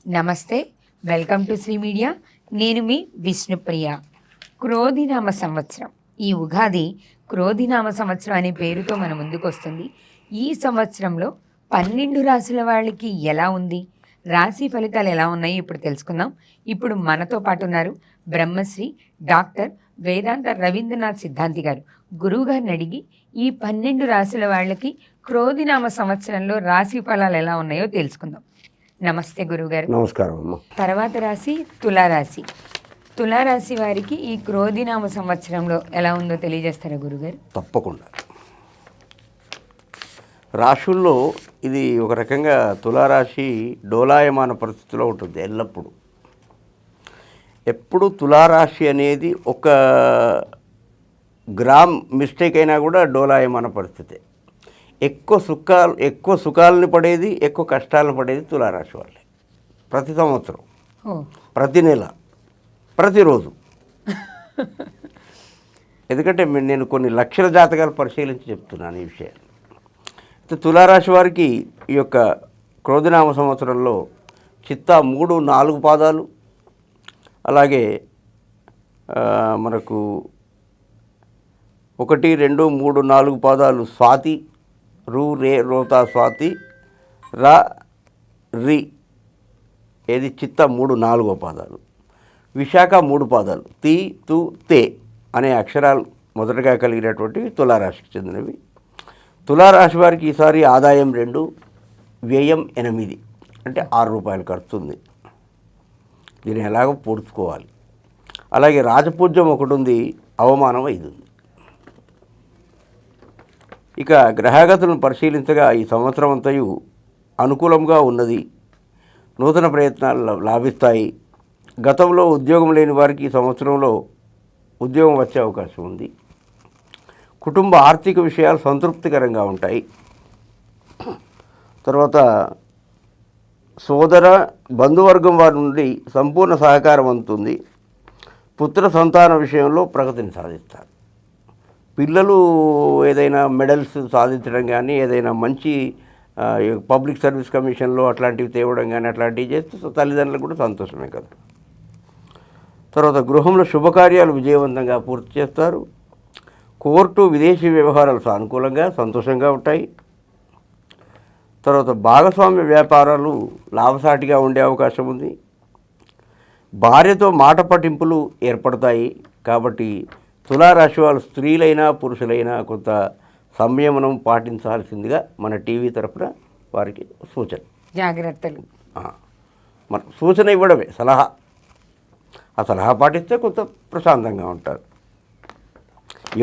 నమస్తే, welcome to Shri media. నేను మీ విష్ణుప్రియ. క్రోధినామ సంవత్సరం, ఈ ఉగాది క్రోధినామ సంవత్సరం అనే పేరుతో మన ముందుకు వస్తుంది. ఈ సంవత్సరంలో 12 రాశుల వాళ్ళకి ఎలా ఉంది, రాశి ఫలితాలు ఎలా ఉన్నాయి ఇప్పుడు తెలుసుకుందాం. ఇప్పుడు మనతో పాటు ఉన్నారు బ్రహ్మశ్రీ డాక్టర్ వేదాంత రవీంద్రనాథ్ సిద్ధాంతి గారు. గురువు గారిని అడిగి ఈ 12 రాశుల వాళ్ళకి క్రోధినామ సంవత్సరంలో రాశి ఫలాలు ఎలా ఉన్నాయో తెలుసుకుందాం. నమస్తే గురువుగారు. నమస్కారం అమ్మ. తర్వాత రాశి తులారాశి. తులారాశి వారికి ఈ క్రోధినామ సంవత్సరంలో ఎలా ఉందో తెలియజేస్తారా గురుగారు? తప్పకుండా. రాశుల్లో ఇది ఒక రకంగా తులారాశి డోలాయమాన పరిస్థితిలో ఉంటుంది ఎల్లప్పుడూ. ఎప్పుడు తులారాశి అనేది ఒక గ్రామ్ మిస్టేక్ అయినా కూడా డోలాయమాన పరిస్థితే. ఎక్కువ సుఖాలను పడేది, ఎక్కువ కష్టాలను పడేది తులారాశి వాళ్ళే. ప్రతి సంవత్సరం, ప్రతి నెల, ప్రతిరోజు. ఎందుకంటే నేను కొన్ని లక్షల జాతకాలు పరిశీలించి చెప్తున్నాను ఈ విషయాన్ని. తులారాశి వారికి ఈ యొక్క క్రోధినామ సంవత్సరంలో చిత్తా 3, 4 పాదాలు, అలాగే మనకు 1, 2, 3, 4 పాదాలు స్వాతి, రు, రే, రోతా, స్వాతి, రా, రి, ఏది చిత్త 3, 4 పాదాలు, విశాఖ 3 పాదాలు, తి, తు, తే అనే అక్షరాలు మొదటగా కలిగినటువంటివి తులారాశికి చెందినవి. తులారాశి వారికి ఈసారి ఆదాయం 2, వ్యయం 8, అంటే 6 రూపాయలు ఖర్చు ఉంది. దీన్ని ఎలాగో పూడ్చుకోవాలి. అలాగే రాజపూజ్యం 1 ఉంది, అవమానం 5 ఉంది. ఇక గ్రహగతులను పరిశీలించగా ఈ సంవత్సరం అంతయు అనుకూలంగా ఉన్నది. నూతన ప్రయత్నాలు లాభిస్తాయి. గతంలో ఉద్యోగం లేని వారికి ఈ సంవత్సరంలో ఉద్యోగం వచ్చే అవకాశం ఉంది. కుటుంబ ఆర్థిక విషయాలు సంతృప్తికరంగా ఉంటాయి. తర్వాత సోదర బంధువర్గం వారి నుండి సంపూర్ణ సహకారం అందుతుంది. పుత్ర సంతాన విషయంలో ప్రగతిని సాధిస్తారు. పిల్లలు ఏదైనా మెడల్స్ సాధించడం కానీ, ఏదైనా మంచి పబ్లిక్ సర్వీస్ కమిషన్లో అట్లాంటివి తేవడం కానీ అట్లాంటివి చేస్తే తల్లిదండ్రులకు కూడా సంతోషమే కదా. తర్వాత గృహంలో శుభకార్యాలు విజయవంతంగా పూర్తి చేస్తారు. కోర్టు, విదేశీ వ్యవహారాలు సానుకూలంగా సంతోషంగా ఉంటాయి. తర్వాత భాగస్వామ్య వ్యాపారాలు లాభసాటిగా ఉండే అవకాశం ఉంది. భార్యతో మాట పట్టింపులు ఏర్పడతాయి. కాబట్టి తులారాశి వాళ్ళు స్త్రీలైనా పురుషులైనా కొంత సంయమనం పాటించాల్సిందిగా మన టీవీ తరఫున వారికి సూచన, జాగ్రత్తలు. మన సూచన ఇవ్వడమే, సలహా. ఆ సలహా పాటిస్తే కొంత ప్రశాంతంగా ఉంటారు.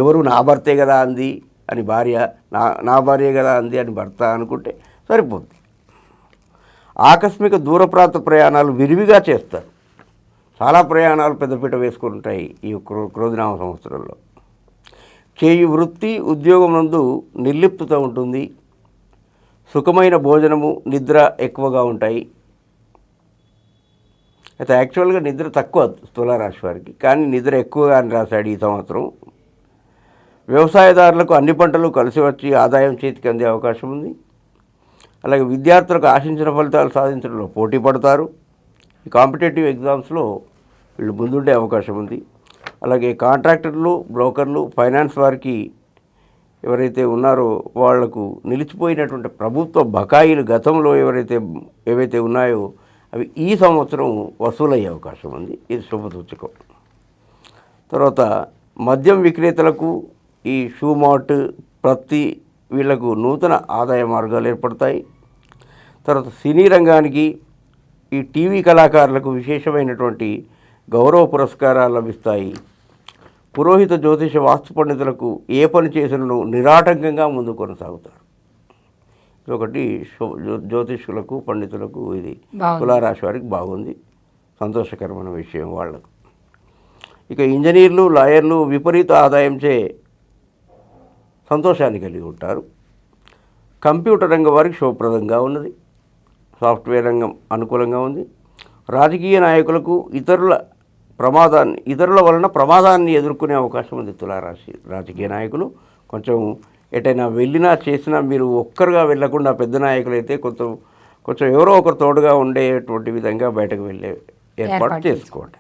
ఎవరు నా భర్తే కదా అంది అని భార్య, నా భార్య కదా అంది అని భర్త అనుకుంటే సరిపోద్ది. ఆకస్మిక దూర ప్రాంత ప్రయాణాలు విరివిగా చేస్తారు. చాలా ప్రయాణాలు పెద్దపీట వేసుకుని ఉంటాయి ఈ క్రోధినామ సంవత్సరంలో. చేయి వృత్తి, ఉద్యోగం నందు నిర్లిప్తత ఉంటుంది. సుఖమైన భోజనము, నిద్ర ఎక్కువగా ఉంటాయి. అయితే యాక్చువల్గా నిద్ర తక్కువ తులారాశి వారికి, కానీ నిద్ర ఎక్కువగా అని రాశాడు ఈ సంవత్సరం. వ్యవసాయదారులకు అన్ని పంటలు కలిసి వచ్చి ఆదాయం చేతికి అందే అవకాశం ఉంది. అలాగే విద్యార్థులకు ఆశించిన ఫలితాలు సాధించడంలో పోటీ పడతారు. ఈ కాంపిటేటివ్ ఎగ్జామ్స్లో వీళ్ళు ముందుండే అవకాశం ఉంది. అలాగే కాంట్రాక్టర్లు, బ్రోకర్లు, ఫైనాన్స్ వారికి ఎవరైతే ఉన్నారో వాళ్లకు నిలిచిపోయినటువంటి ప్రభుత్వ బకాయిలు గతంలో ఏవైతే ఉన్నాయో అవి ఈ సంవత్సరం వసూలయ్యే అవకాశం ఉంది. ఇది శుభసూచకం. తర్వాత మద్యం విక్రేతలకు, ఈ షూ మార్ట్, ప్రతి వీళ్లకు నూతన ఆదాయ మార్గాలు ఏర్పడతాయి. తర్వాత సినీ రంగానికి, ఈ టీవీ కళాకారులకు విశేషమైనటువంటి గౌరవ పురస్కారాలు లభిస్తాయి. పురోహిత, జ్యోతిష, వాస్తు పండితులకు ఏ పని చేసినను నిరాటంకంగా ముందు కొనసాగుతారు. ఇదొకటి జ్యోతిష్కులకు, పండితులకు ఇది తులారాశి వారికి బాగుంది, సంతోషకరమైన విషయం వాళ్ళకు. ఇక ఇంజనీర్లు, లాయర్లు విపరీత ఆదాయంచే సంతోషాన్ని కలిగి ఉంటారు. కంప్యూటర్ రంగం వారికి శుభప్రదంగా ఉన్నది. సాఫ్ట్వేర్ రంగం అనుకూలంగా ఉంది. రాజకీయ నాయకులకు ఇతరుల వలన ప్రమాదాన్ని ఎదుర్కొనే అవకాశం ఉంది. తులారాశి రాజకీయ నాయకులు కొంచెం ఎటైనా వెళ్ళినా చేసినా మీరు ఒక్కరుగా వెళ్లకుండా పెద్ద నాయకులైతే కొంచెం కొంచెం ఎవరో ఒకరు తోడుగా ఉండేటువంటి విధంగా బయటకు వెళ్ళే ఏర్పాటు ఏర్పాటు చేసుకోండి.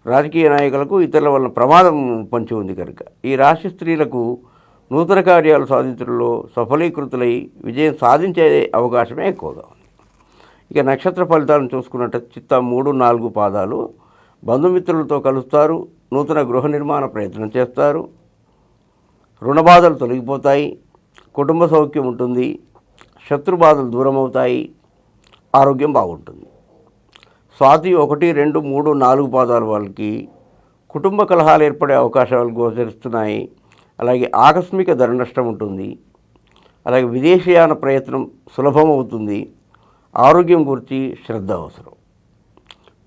రాజకీయ నాయకులకు ఇతరుల వలన ప్రమాదం పొంచి ఉంది కనుక ఈ రాశి స్త్రీలకు నూతన కార్యాలు సాధించడంలో సఫలీకృతులై విజయం సాధించే అవకాశమే ఎక్కువగా ఉంది. ఇక నక్షత్ర ఫలితాలను చూసుకున్నట్టు చిత్త 3, 4 పాదాలు బంధుమిత్రులతో కలుస్తారు, నూతన గృహ నిర్మాణ ప్రయత్నం చేస్తారు, రుణ బాధలు తొలగిపోతాయి, కుటుంబ సౌఖ్యం ఉంటుంది, శత్రు బాధలు దూరం అవుతాయి, ఆరోగ్యం బాగుంటుంది. స్వాతి 1, 2, 3, 4 పాదాల వాళ్ళకి కుటుంబ కలహాలు ఏర్పడే అవకాశాలు గోచరిస్తున్నాయి. అలాగే ఆకస్మిక ధన నష్టం ఉంటుంది. అలాగే విదేశీయాన ప్రయత్నం సులభమవుతుంది. ఆరోగ్యం గురించి శ్రద్ధ అవసరం.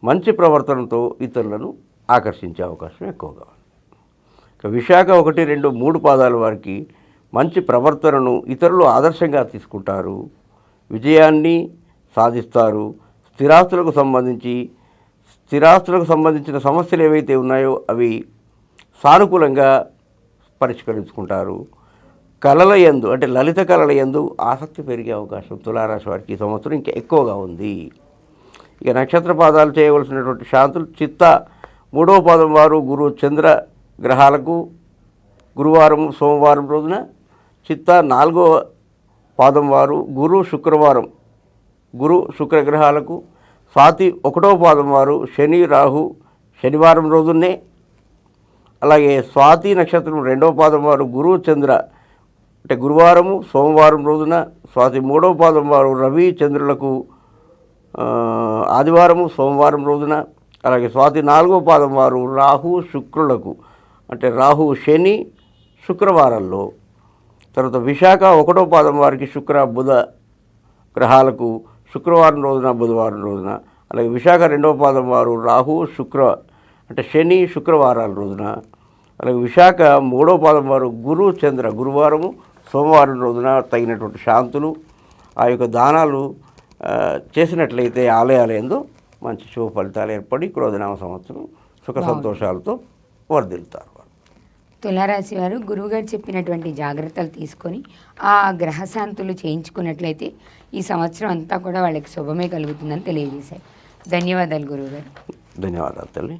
మంచి ప్రవర్తనతో ఇతరులను ఆకర్షించే అవకాశం ఎక్కువగా ఉంది. ఇక విశాఖ 1, 2, 3 పాదాల వారికి మంచి ప్రవర్తనను ఇతరులు ఆదర్శంగా తీసుకుంటారు, విజయాన్ని సాధిస్తారు. స్థిరాస్తులకు సంబంధించిన సమస్యలు ఏవైతే ఉన్నాయో అవి సానుకూలంగా పరిష్కరించుకుంటారు. కళల యందు అంటే లలిత కళల యందు ఆసక్తి పెరిగే అవకాశం తులారాశి వారికి ఈ సంవత్సరం ఇంకా ఎక్కువగా ఉంది. ఇక నక్షత్ర పాదాలు చేయవలసినటువంటి శాంతులు చిత్త 3వ పాదం వారు గురు చంద్ర గ్రహాలకు గురువారం సోమవారం రోజున, చిత్త 4వ పాదం వారు గురు శుక్ర గ్రహాలకు, స్వాతి 1వ పాదం వారు శని రాహు శనివారం రోజునే, అలాగే స్వాతి నక్షత్రం 2వ పాదం వారు గురు చంద్ర అంటే గురువారము సోమవారం రోజున, స్వాతి 3వ పాదం వారు రవి చంద్రులకు ఆదివారము సోమవారం రోజున, అలాగే స్వాతి 4వ పాదం వారు రాహు శుక్రులకు అంటే రాహు శని శుక్రవారాల్లో, తర్వాత విశాఖ 1వ పాదం వారికి శుక్ర బుధ గ్రహాలకు శుక్రవారం రోజున బుధవారం రోజున, అలాగే విశాఖ 2వ పాదం వారు రాహు శుక్ర అంటే శని శుక్రవారాల రోజున, అలాగే విశాఖ 3వ పాదం వారు గురు చంద్ర గురువారము సోమవారం రోజున తగినటువంటి శాంతులు ఆ యొక్క దానాలు చేసినట్లయితే ఆలయాలయందు మంచి శుభ ఫలితాలు ఏర్పడి క్రోధనామ సంవత్సరం సుఖ సంతోషాలతో వర్ధిల్లుతారు. తులారాశి వారు గురువుగారు చెప్పినటువంటి జాగ్రత్తలు తీసుకొని ఆ గ్రహశాంతులు చేయించుకున్నట్లయితే ఈ సంవత్సరం అంతా కూడా వాళ్ళకి శుభమే కలుగుతుందని తెలియజేశారు. ధన్యవాదాలు గురువుగారు. ధన్యవాదాలు తల్లి.